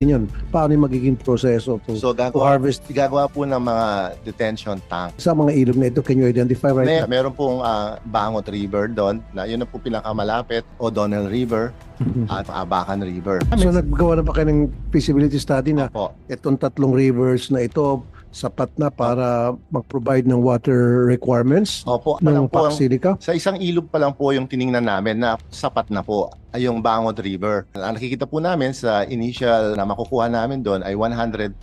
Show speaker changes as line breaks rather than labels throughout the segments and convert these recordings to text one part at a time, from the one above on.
yun. Paano yung magiging proseso
So
to harvest
gagawa po ng mga detention tank.
sa mga ilog na ito? Can you identify right now?
Meron pong Bangot River doon, na yun na po pinakamalapit, O'Donnell River at Abacan River.
So naggawa na ba kayo ng feasibility study na
Opo.
itong tatlong rivers na ito sapat na para mag-provide ng water requirements
Opo,
ng
po
PAC Silica?
sa isang ilog pa lang po yung tiningnan namin na sapat na po ay yung Bangot River. Ang nakikita po namin sa initial na makukuha namin doon ay 130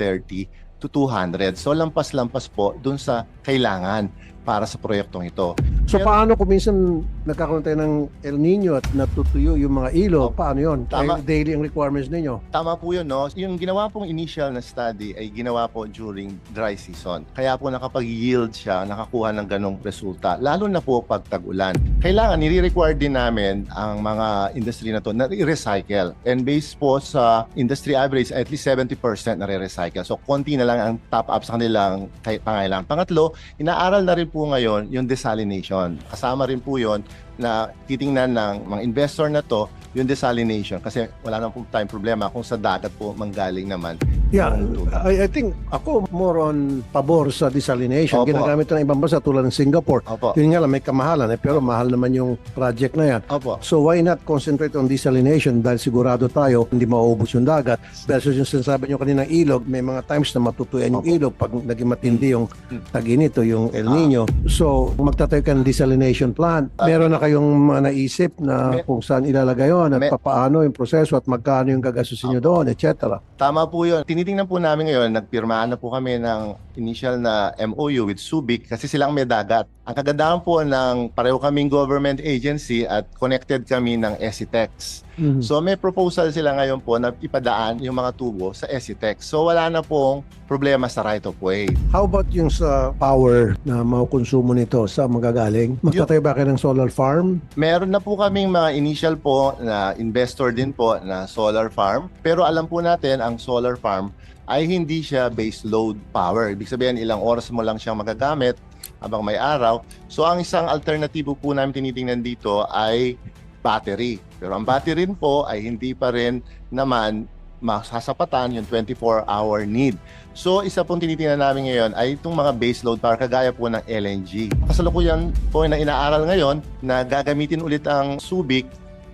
to 200. So lampas-lampas po doon sa kailangan para sa proyektong ito.
So paano kung minsan nagkakaroon tayo ng El Nino at natutuyo yung mga ilog? Paano yun?
Tama.
Daily ang requirements ninyo.
Tama po yun, no? Yung ginawa pong initial na study ay ginawa po during dry season. Kaya po nakapag-yield siya, nakakuha ng ganong resulta. Lalo na po pag tag-ulan. Kailangan, nire-require din namin ang mga industry na to na i-recycle. And based po sa industry average, at least 70% na re-recycle. So, konti na lang ang top-up sa kanilang pangailangan. Pangatlo, inaaral na rin po ngayon yung desalination. Kasama rin po yun na titingnan ng mga investor na to yung desalination kasi wala nang po tayong problema kung sa dagat po manggaling naman.
Yeah, I think ako more on pabor sa desalination.
Opo.
Ginagamit na ng ibang bansa tulad ng Singapore.
Opo.
Yun nga lang, may kamahalan pero mahal naman yung project na yan.
Opo.
So why not concentrate on desalination dahil sigurado tayo hindi mauubos yung dagat. Versus yung sinasabi nyo kaninang ilog, may mga times na matutuyan yung
Opo.
ilog pag naging matindi yung tag-init o yung El Nino. So magtatayo ka ng desalination plant. Meron na kayong mga naisip na kung saan ilalagay yun at paano yung proseso at magkano yung gagastusin nyo doon, etc.
Tama po yun. Tinitingnan po namin ngayon, nagpirmahan na po kami ng initial na MOU with Subic kasi silang may dagat. Ang kagandahan po ng pareho kaming government agency at connected kami ng ECTEX. So may proposal sila ngayon po na ipadaan yung mga tubo sa ECTEX. So wala na pong problema sa right of way.
How about yung sa power na makukonsumo nito sa magagaling? Magtatayo ba kayo ng solar farm?
Meron na po kaming mga initial po na investor din po na solar farm. Pero alam po natin ang solar farm ay hindi siya base load power. Ibig sabihin ilang oras mo lang siyang magagamit habang may araw. So ang isang alternatibo po namin tinitingnan dito ay battery. Pero ang battery rin po ay hindi pa rin naman masasapatan yung 24-hour need. So isa pong tinitingnan namin ngayon ay itong mga base load power kagaya po ng LNG. Kasalukuyan po na inaaral ngayon na gagamitin ulit ang Subic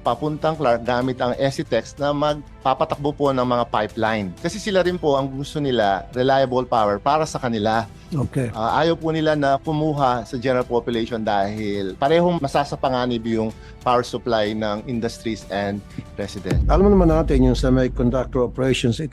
papuntang Clark gamit ang ECTEX na magpapatakbo po ng mga pipeline. Kasi sila rin po ang gusto nila reliable power para sa kanila.
Okay.
Ayaw po nila na kumuha sa general population dahil parehong masasapanganib yung power supply ng industries and residents.
Alam mo naman natin yung semiconductor operations, it